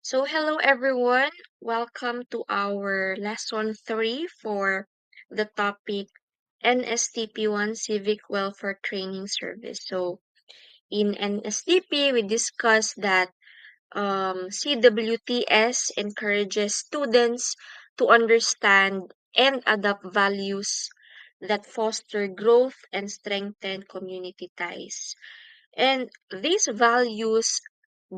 So, hello everyone. Welcome to our lesson 3 for the topic NSTP 1 Civic Welfare Training Service. So, in NSTP, we discussed that CWTS encourages students to understand and adopt values that foster growth and strengthen community ties. And these values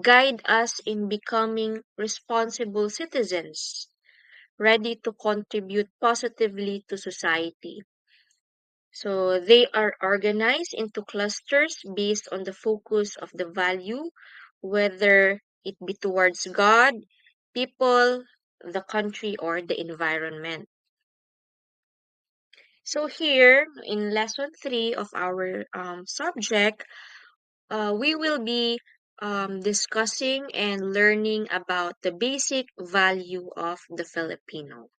guide us in becoming responsible citizens, ready to contribute positively to society. So they are organized into clusters based on the focus of the value, whether it be towards God, people, the country, or the environment. So here in lesson 3 of our subject, we will be discussing and learning about the basic value of the Filipino.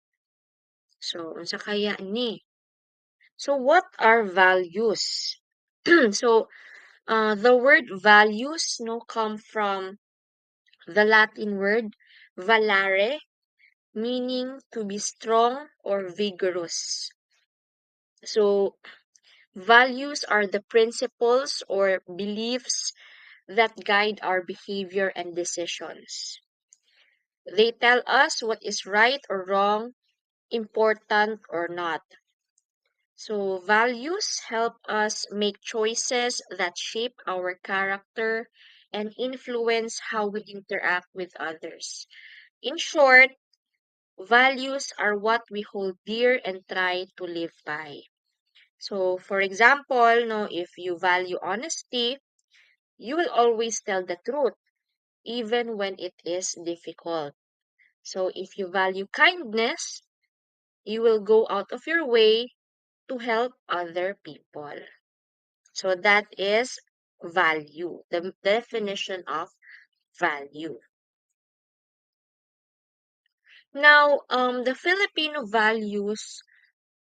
So, unsa kaya ni? So, what are values? So, the word values no come from the Latin word valare, meaning to be strong or vigorous. So, values are the principles or beliefs that guide our behavior and decisions. They tell us what is right or wrong, important or not. So, values help us make choices that shape our character and influence how we interact with others. In short, values are what we hold dear and try to live by. So, for example, no, if you value honesty, you will always tell the truth, even when it is difficult. So, if you value kindness, you will go out of your way to help other people. So that is value, the definition of value. Now, the Filipino values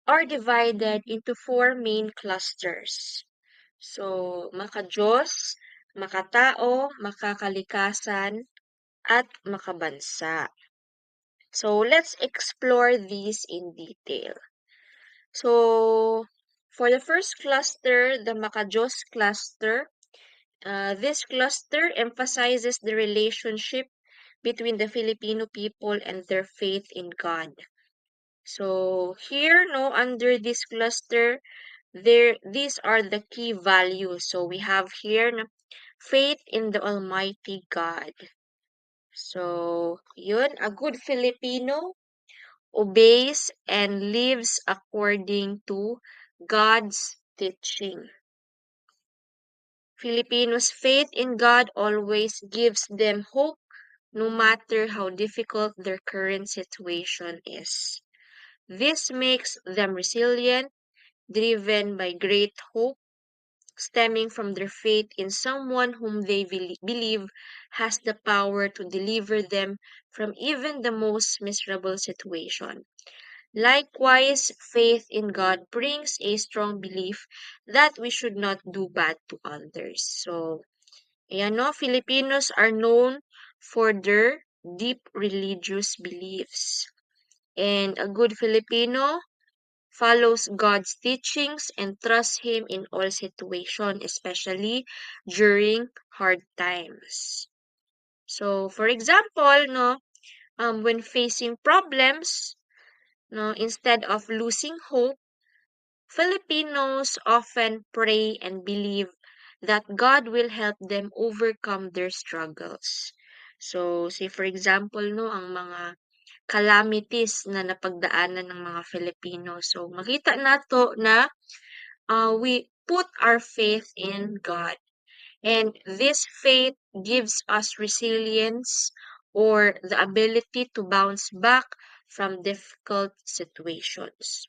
are divided into four main clusters. So, Maka-Diyos, Maka-tao, Maka-kalikasan, at Makabansa. So, let's explore these in detail. So, for the first cluster, the Maka-Diyos cluster, this cluster emphasizes the relationship between the Filipino people and their faith in God. So here, no, under this cluster, these are the key values. So we have here no, faith in the Almighty God. So yun, a good Filipino obeys and lives according to God's teaching. Filipinos' faith in God always gives them hope no matter how difficult their current situation is. This makes them resilient, driven by great hope, stemming from their faith in someone whom they believe has the power to deliver them from even the most miserable situation. Likewise, faith in God brings a strong belief that we should not do bad to others. So, ayan no, Filipinos are known for their deep religious beliefs. And a good Filipino follows God's teachings and trusts Him in all situations, especially during hard times. So, for example, no, when facing problems, no, instead of losing hope, Filipinos often pray and believe that God will help them overcome their struggles. So, say for example, no, ang mga calamities na napagdaanan ng mga Filipino. So, makita nato na we put our faith in God. And this faith gives us resilience or the ability to bounce back from difficult situations.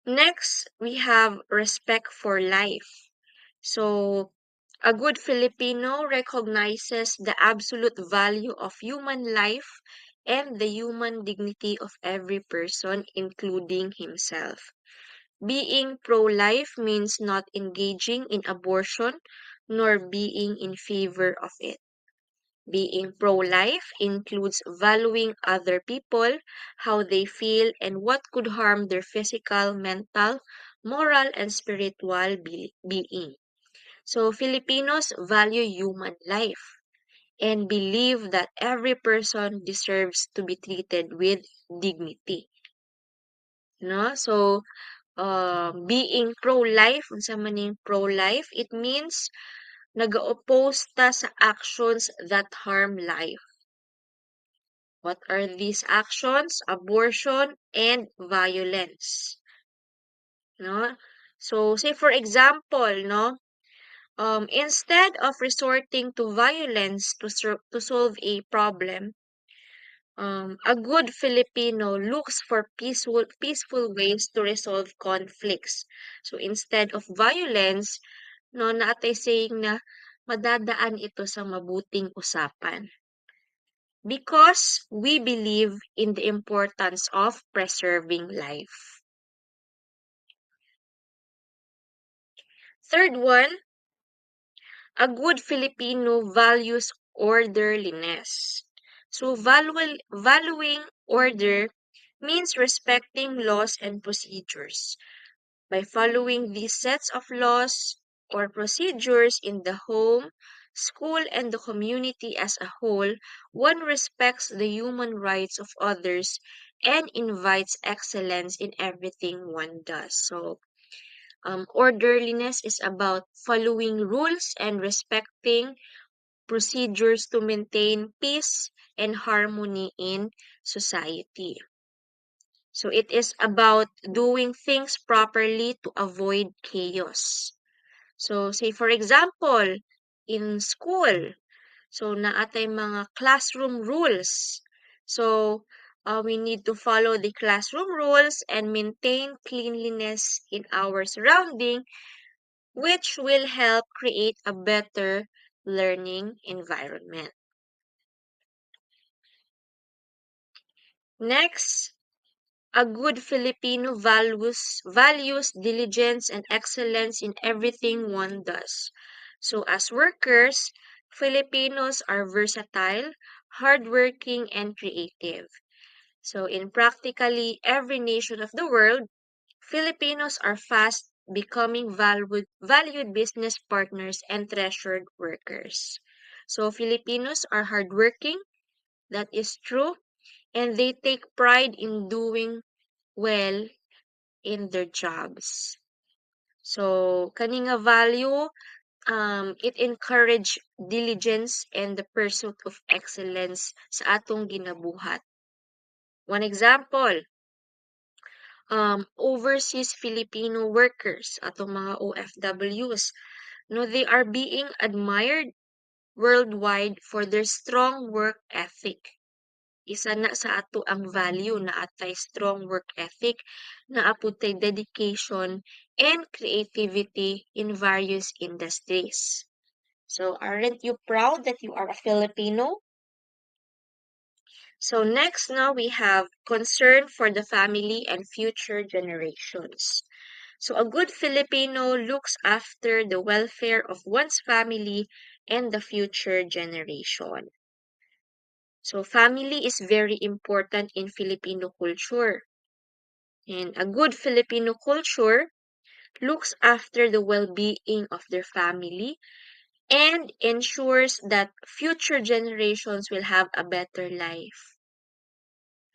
Next, we have respect for life. So, a good Filipino recognizes the absolute value of human life and the human dignity of every person, including himself. Being pro-life means not engaging in abortion nor being in favor of it. Being pro-life includes valuing other people, how they feel, and what could harm their physical, mental, moral, and spiritual being. So Filipinos value human life and believe that every person deserves to be treated with dignity. No? So, being pro-life, unsa man ning pro-life, it means nag-oppose ta sa actions that harm life. What are these actions? Abortion and violence. No? So, say for example, no, instead of resorting to violence to solve a problem, a good Filipino looks for peaceful ways to resolve conflicts. So instead of violence, no, naatay saying na madadaan ito sa mabuting usapan. Because we believe in the importance of preserving life. Third one, a good Filipino values orderliness. So valuing order means respecting laws and procedures. By following these sets of laws or procedures in the home, school, and the community as a whole, one respects the human rights of others and invites excellence in everything one does. So, orderliness is about following rules and respecting procedures to maintain peace and harmony in society. So it is about doing things properly to avoid chaos. So say for example, in school, so naatay mga classroom rules. So we need to follow the classroom rules and maintain cleanliness in our surrounding, which will help create a better learning environment. Next, a good Filipino values diligence and excellence in everything one does. So as workers, Filipinos are versatile, hardworking, and creative. So in practically every nation of the world, Filipinos are fast becoming valued business partners and treasured workers. So Filipinos are hardworking, that is true, and they take pride in doing well in their jobs. So, kani nga value, it encourage diligence and the pursuit of excellence sa atong ginabuhat. One example, overseas Filipino workers, atong mga OFWs, no, they are being admired worldwide for their strong work ethic. Isa na sa ato ang value na atay strong work ethic, na aputay dedication and creativity in various industries. So, aren't you proud that you are a Filipino? So, next now we have concern for the family and future generations. So, a good Filipino looks after the welfare of one's family and the future generation. So, family is very important in Filipino culture. And a good Filipino culture looks after the well-being of their family and ensures that future generations will have a better life.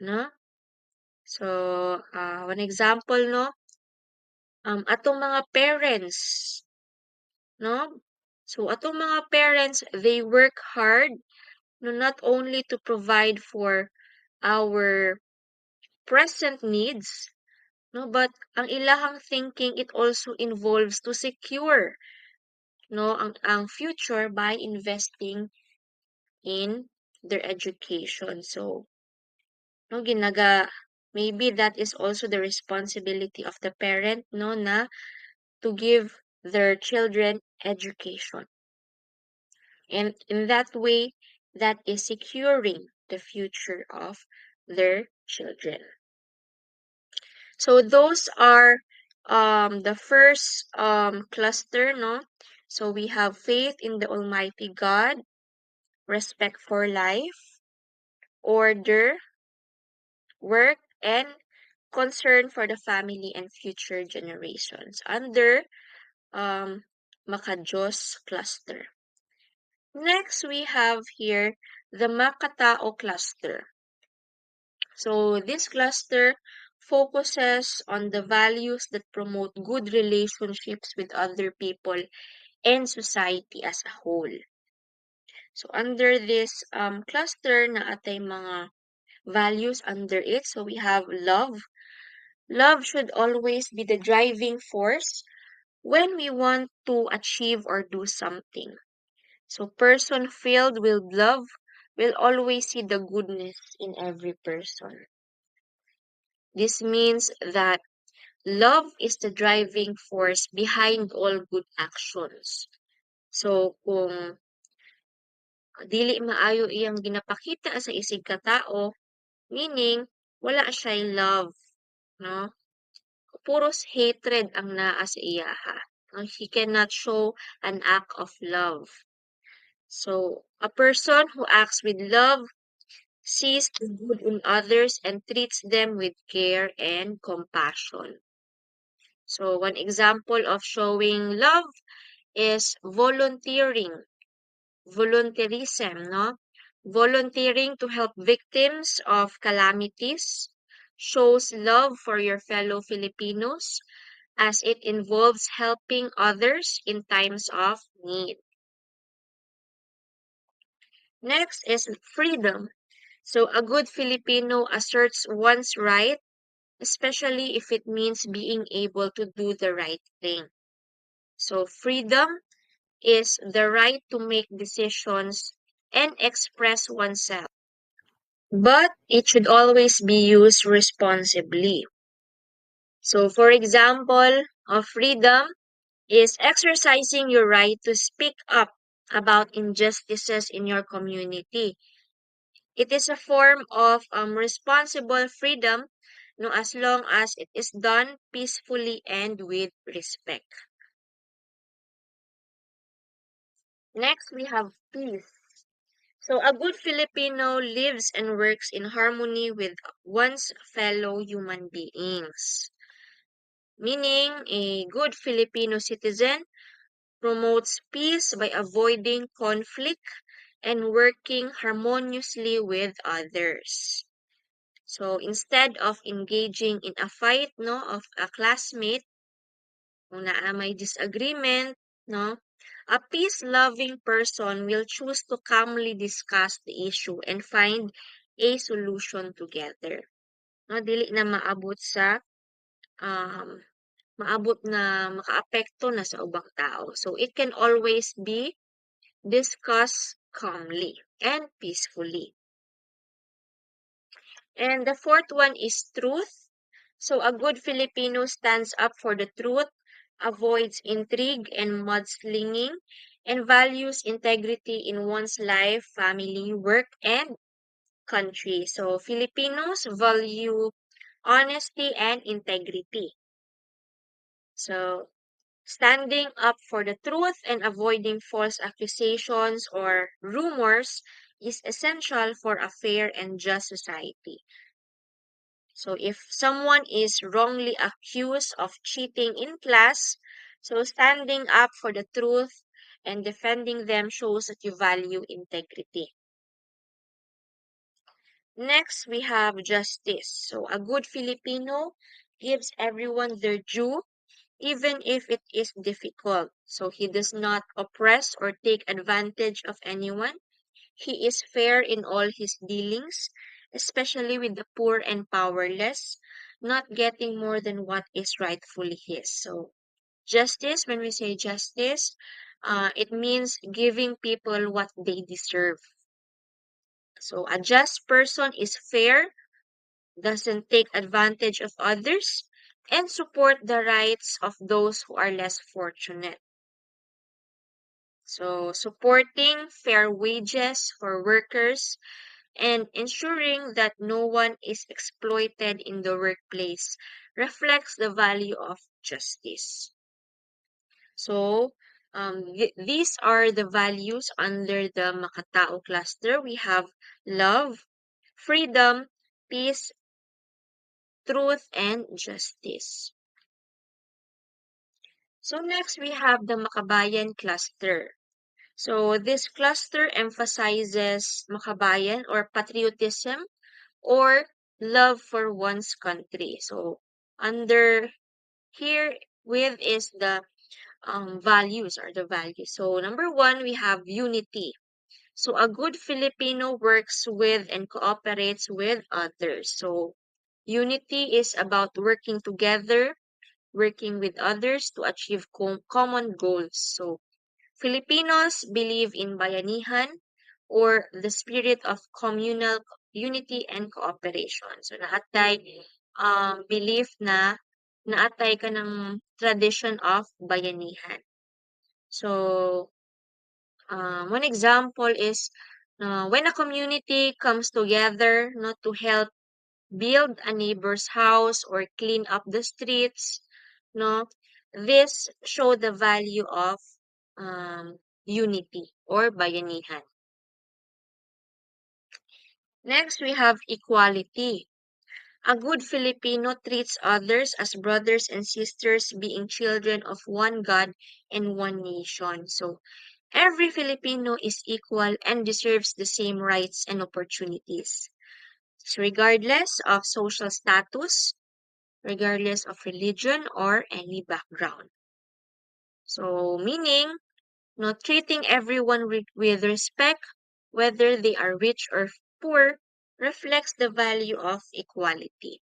No? So, one example, no? Atong mga parents, no? So, atong mga parents, they work hard, no, not only to provide for our present needs, no, but ang ilahang thinking, it also involves to secure, no, ang future by investing in their education. So, no, maybe that is also the responsibility of the parent, no, na to give their children education. And in that way, that is securing the future of their children. So those are the first cluster, no? So we have faith in the Almighty God, respect for life, order, work, and concern for the family and future generations under um, Maka-Diyos cluster. Next, we have here the Maka-tao cluster. So this cluster focuses on the values that promote good relationships with other people and society as a whole. So under this cluster na atay mga values under it. So we have love. Love should always be the driving force when we want to achieve or do something. So person filled with love will always see the goodness in every person. This means that love is the driving force behind all good actions. So kung dili maayo iyang ginapakita sa isig katao, meaning wala siya love, no? Puros hatred ang naa sa iyaha. He cannot show an act of love. So, a person who acts with love sees the good in others and treats them with care and compassion. So, one example of showing love is volunteering, volunteerism, no? Volunteering to help victims of calamities shows love for your fellow Filipinos as it involves helping others in times of need. Next is freedom. So a good Filipino asserts one's right, especially if it means being able to do the right thing. So freedom is the right to make decisions and express oneself. But it should always be used responsibly. So for example, of freedom is exercising your right to speak up about injustices in your community. It is a form of responsible freedom, no, as long as it is done peacefully and with respect. Next, we have peace. So a good Filipino lives and works in harmony with one's fellow human beings. Meaning, a good Filipino citizen promotes peace by avoiding conflict and working harmoniously with others. So instead of engaging in a fight, no, of a classmate, kung naa may disagreement, no, a peace-loving person will choose to calmly discuss the issue and find a solution together. No, dili na maabot sa um, maabot na makaapekto na sa ubang tao. So it can always be discussed calmly and peacefully. And the fourth one is truth. So a good Filipino stands up for the truth, avoids intrigue and mudslinging, and values integrity in one's life, family, work, and country. So Filipinos value honesty and integrity. So standing up for the truth and avoiding false accusations or rumors is essential for a fair and just society. So if someone is wrongly accused of cheating in class, so standing up for the truth and defending them shows that you value integrity. Next, we have justice. So a good Filipino gives everyone their due, even if it is difficult. So he does not oppress or take advantage of anyone. He is fair in all his dealings, especially with the poor and powerless, not getting more than what is rightfully his. So, justice, when we say justice, it means giving people what they deserve. So, a just person is fair, doesn't take advantage of others, and support the rights of those who are less fortunate. So, supporting fair wages for workers and ensuring that no one is exploited in the workplace reflects the value of justice. So, These are the values under the Maka-tao cluster. We have love, freedom, peace, truth, and justice. So next we have the Makabayan cluster. So this cluster emphasizes Makabayan or patriotism or love for one's country. So under here with is the values or the values. So number one, we have unity. So a good Filipino works with and cooperates with others. So unity is about working together, working with others to achieve common goals. So Filipinos believe in bayanihan or the spirit of communal unity and cooperation. So naatay belief na naatay ka ng tradition of bayanihan. So one example is when a community comes together not to help build a neighbor's house or clean up the streets, no, this show the value of unity or bayanihan. Next, we have equality. A good Filipino treats others as brothers and sisters, being children of one God and one nation. So every Filipino is equal and deserves the same rights and opportunities. So regardless of social status, regardless of religion or any background. So meaning, not treating everyone with respect, whether they are rich or poor, reflects the value of equality.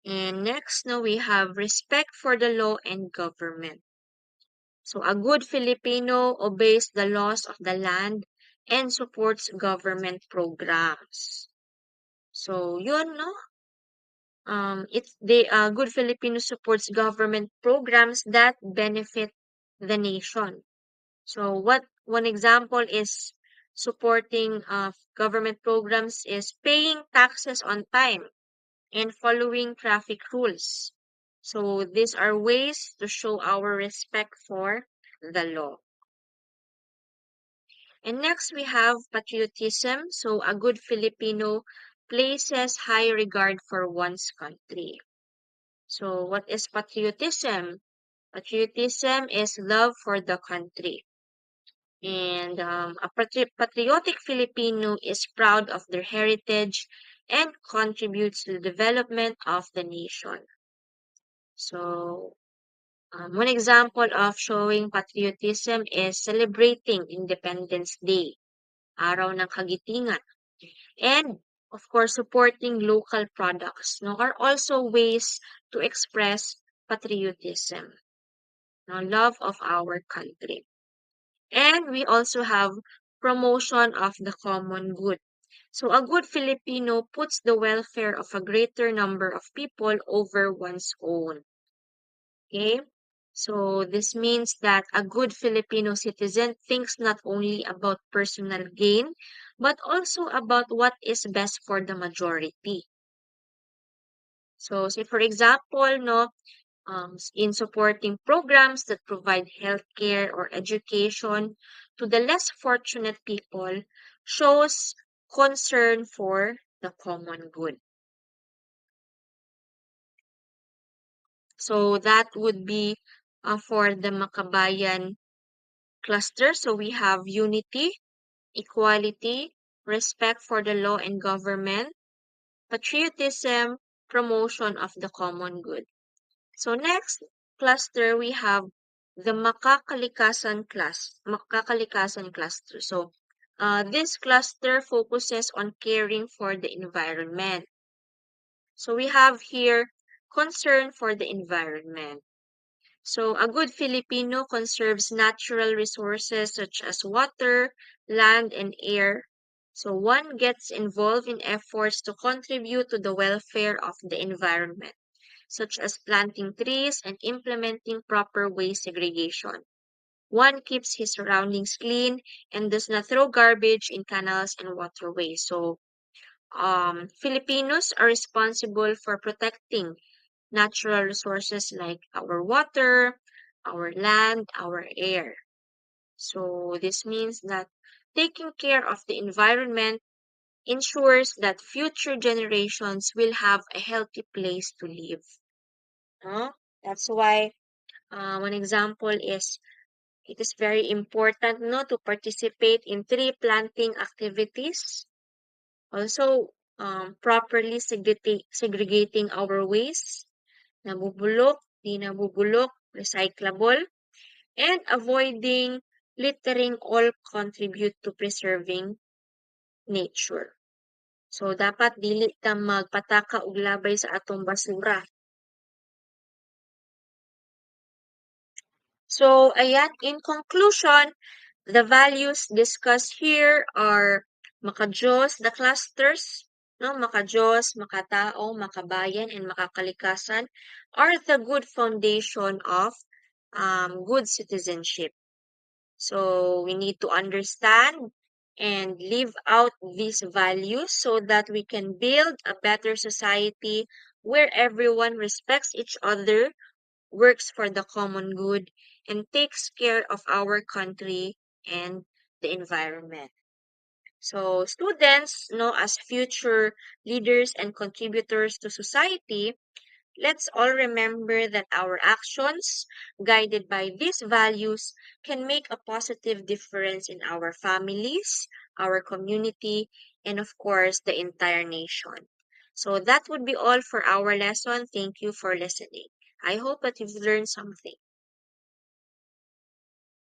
And next, now we have respect for the law and government. So a good Filipino obeys the laws of the land and supports government programs. So yun, no? It's the good Filipino supports government programs that benefit the nation. So what one example is supporting government programs is paying taxes on time and following traffic rules. So these are ways to show our respect for the law. And next we have patriotism. So a good Filipino places high regard for one's country. So what is patriotism? Patriotism is love for the country. And a patriotic Filipino is proud of their heritage and contributes to the development of the nation. So, one example of showing patriotism is celebrating Independence Day, Araw ng Kagitingan, and of course, supporting local products. No, are also ways to express patriotism, no, love of our country. And we also have promotion of the common good. So a good Filipino puts the welfare of a greater number of people over one's own. Okay? So this means that a good Filipino citizen thinks not only about personal gain, but also about what is best for the majority. So say for example, no, in supporting programs that provide healthcare or education to the less fortunate people shows concern for the common good. So that would be for the Makabayan cluster. So we have unity, equality, respect for the law and government, patriotism, promotion of the common good. So next cluster, we have the Maka-kalikasan cluster. So this cluster focuses on caring for the environment. So we have here concern for the environment. So a good Filipino conserves natural resources such as water, land, and air. So one gets involved in efforts to contribute to the welfare of the environment, such as planting trees and implementing proper waste segregation. One keeps his surroundings clean and does not throw garbage in canals and waterways. So, Filipinos are responsible for protecting natural resources like our water, our land, our air. So this means that taking care of the environment ensures that future generations will have a healthy place to live. No? That's why one example is it is very important no to participate in tree planting activities. Also, properly segregating our waste, nabubulok, di nabubulok, recyclable, and avoiding littering all contribute to preserving nature. So, dapat dili ta magpataka og labay sa atong basura. So, ayan, in conclusion, the values discussed here are Maka-Diyos, the clusters, no? Maka-Diyos, Maka-tao, Makabayan, and Maka-kalikasan are the good foundation of good citizenship. So we need to understand and live out these values so that we can build a better society where everyone respects each other, works for the common good, and takes care of our country and the environment. So students, as future leaders and contributors to society, let's all remember that our actions, guided by these values, can make a positive difference in our families, our community, and of course, the entire nation. So that would be all for our lesson. Thank you for listening. I hope that you've learned something.